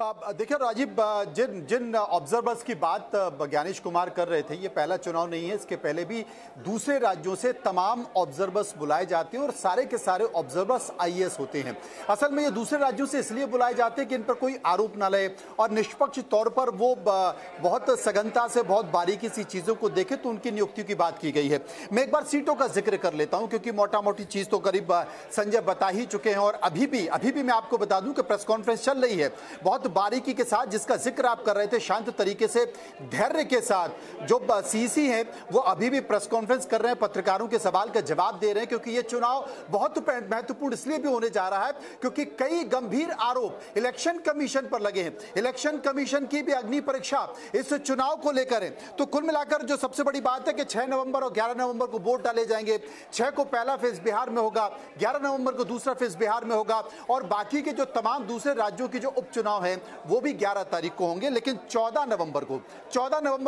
देखिए राजीव, जिन जिन ऑब्जर्वर्स की बात ज्ञानेश कुमार कर रहे थे, ये पहला चुनाव नहीं है। इसके पहले भी दूसरे राज्यों से तमाम ऑब्जर्वर्स बुलाए जाते हैं और सारे के सारे ऑब्जर्वर्स आईएएस होते हैं। असल में ये दूसरे राज्यों से इसलिए बुलाए जाते हैं कि इन पर कोई आरोप ना लगे और निष्पक्ष तौर पर वो बहुत सघनता से, बहुत बारीकी सी चीज़ों को देखे, तो उनकी नियुक्ति की बात की गई है। मैं एक बार सीटों का जिक्र कर लेता हूं, क्योंकि मोटा मोटी चीज़ तो करीब संजय बता ही चुके हैं और अभी भी मैं आपको बता दूं कि प्रेस कॉन्फ्रेंस चल रही है बहुत बारीकी के साथ, जिसका जिक्र आप कर रहे थे, शांत तरीके से, धैर्य के साथ। जो सीसी हैं वो अभी भी प्रेस कॉन्फ्रेंस कर रहे हैं, पत्रकारों के सवाल का जवाब दे रहे हैं, क्योंकि ये चुनाव बहुत महत्वपूर्ण इसलिए भी होने जा रहा है क्योंकि कई गंभीर आरोप इलेक्शन कमीशन पर लगे हैं। इलेक्शन कमीशन की भी अग्नि परीक्षा इस चुनाव को लेकर है। तो कुल मिलाकर जो सबसे बड़ी बात है कि 6 नवंबर और 11 नवंबर को वोट डाले जाएंगे। 6 को पहला फेज बिहार में होगा, 11 नवंबर को दूसरा फेज बिहार में होगा और बाकी के जो तमाम दूसरे राज्यों की जो उपचुनाव हैं वो भी 11 तारीख को होंगे। लेकिन 14 नवंबर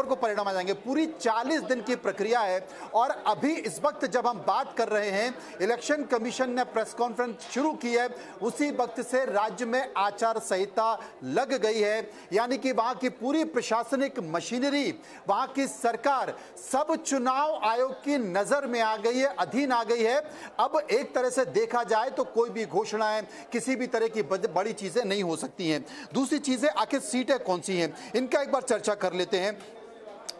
को परिणाम आ जाएंगे। पूरी 40 दिन की प्रक्रिया है और अभी इस वक्त जब हम बात कर रहे हैं, इलेक्शन कमीशन ने प्रेस कॉन्फ्रेंस शुरू की है, उसी वक्त से राज्य में आचार संहिता लग गई है। यानी कि वहां की पूरी प्रशासनिक मशीनरी, वहां की सरकार सब चुनाव आयोग की नजर में आ गई है, अधीन आ गई है। अब एक तरह से देखा जाए तो कोई भी घोषणाएं, किसी भी तरह की बड़ी चीजें नहीं हो सकती हैं। दूसरी चीजें, आखिर सीटें कौन सी हैं, इनका एक बार चर्चा कर लेते हैं।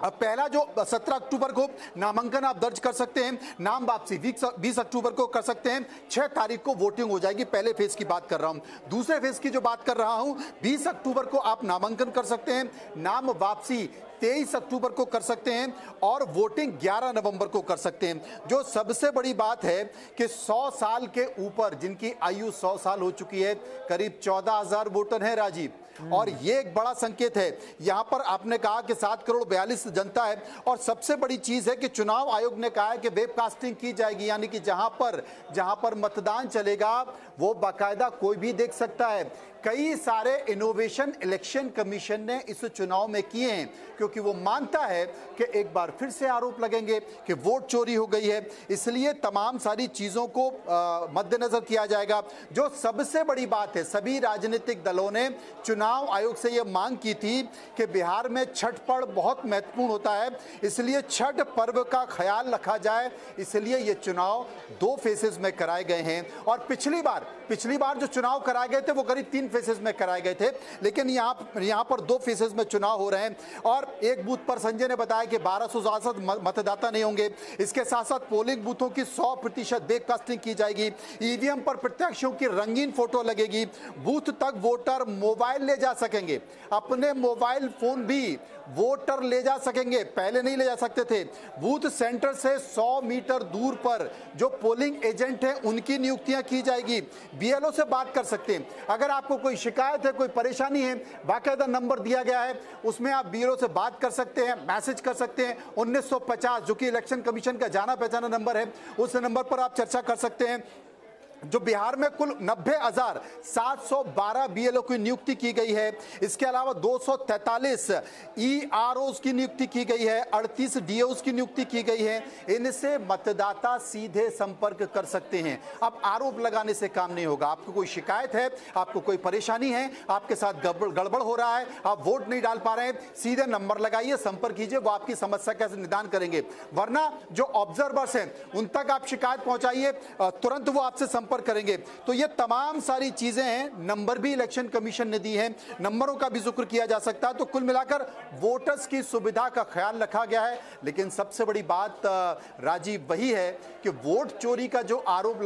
अब पहला जो 17 अक्टूबर को नामांकन आप दर्ज कर सकते हैं, नाम वापसी 20 अक्टूबर को कर सकते हैं, 6 तारीख को वोटिंग हो जाएगी। पहले फेज की बात कर रहा हूं। दूसरे फेज की जो बात कर रहा हूं, 20 अक्टूबर को आप नामांकन कर सकते हैं, नाम वापसी 23 अक्टूबर को कर सकते हैं और वोटिंग 11 नवंबर को कर सकते हैं। जो सबसे बड़ी बात है कि 100 साल के ऊपर जिनकी आयु 100 साल हो चुकी है, करीब 14,000 वोटर हैं राजीव। और ये एक बड़ा संकेत है। यहां पर आपने कहा कि 7 करोड़ 42 जनता है और सबसे बड़ी चीज है कि चुनाव आयोग ने कहा है कि वेबकास्टिंग की जाएगी, यानी कि जहां पर मतदान चलेगा वो बाकायदा कोई भी देख सकता है। कई सारे इनोवेशन इलेक्शन कमीशन ने इस चुनाव में किए हैं, क्योंकि वो मानता है कि एक बार फिर से आरोप लगेंगे कि वोट चोरी हो गई है। इसलिए तमाम सारी चीजों को मद्देनजर किया जाएगा। जो सबसे बड़ी बात है, सभी राजनीतिक दलों ने चुनाव आयोग से यह मांग की थी कि बिहार में छठ पर्व बहुत महत्वपूर्ण होता है, इसलिए छठ पर्व का ख्याल रखा जाए। इसलिए ये चुनाव 2 फेसेस में कराए गए हैं और पिछली बार जो चुनाव कराए गए थे वो करीब 3 फेसेस में कराए गए थे, लेकिन यहां पर 2 फेसेस में चुनाव हो रहे हैं। और एक बूथ पर संजय ने बताया कि 1200 मतदाता नहीं होंगे। इसके साथ साथ पोलिंग बूथों की 100% वेबकास्टिंग की जाएगी। ईवीएम पर प्रत्याशियों की रंगीन फोटो लगेगी। बूथ तक वोटर मोबाइल ले जा सकेंगे, अपने मोबाइल फोन भी वोटर ले जा सकेंगे, पहले नहीं ले जा सकते थे। बूथ सेंटर से 100 मीटर दूर पर जो पोलिंग एजेंट हैं उनकी नियुक्तियां की जाएगी। बीएलओ से बात कर सकते हैं। अगर आपको कोई शिकायत है, कोई परेशानी है, बाकायदा नंबर दिया गया है, उसमें आप बीएलओ से बात कर सकते हैं, मैसेज कर सकते हैं। 1950 जो कि इलेक्शन कमीशन का जाना पहचाना नंबर है, उस नंबर पर आप चर्चा कर सकते हैं। जो बिहार में कुल 90,712 बीएलओ की नियुक्ति की गई है। इसके अलावा 243 ईआरओ की नियुक्ति की गई है, 38 डीओ की नियुक्ति की गई है। इनसे मतदाता सीधे संपर्क कर सकते हैं। अब आरोप लगाने से काम नहीं होगा। आपको कोई शिकायत है, आपको कोई परेशानी है, आपके साथ गड़बड़ हो रहा है, आप वोट नहीं डाल पा रहे हैं, सीधे नंबर लगाइए, संपर्क कीजिए, वो आपकी समस्या का निदान करेंगे। वरना जो ऑब्जर्वर्स हैं उन तक आप शिकायत पहुंचाइए, तुरंत वो आपसे संपर्क करेंगे। तो ये तमाम सारी चीजें हैं। नंबर भी इलेक्शन कमीशन ने दी है, नंबरों का भी जिक्र किया जा सकता है। तो कुल मिलाकर वोटर्स की सुविधा का ख्याल रखा गया है। लेकिन सबसे बड़ी बात राजीव वही है कि वोट चोरी का जो आरोप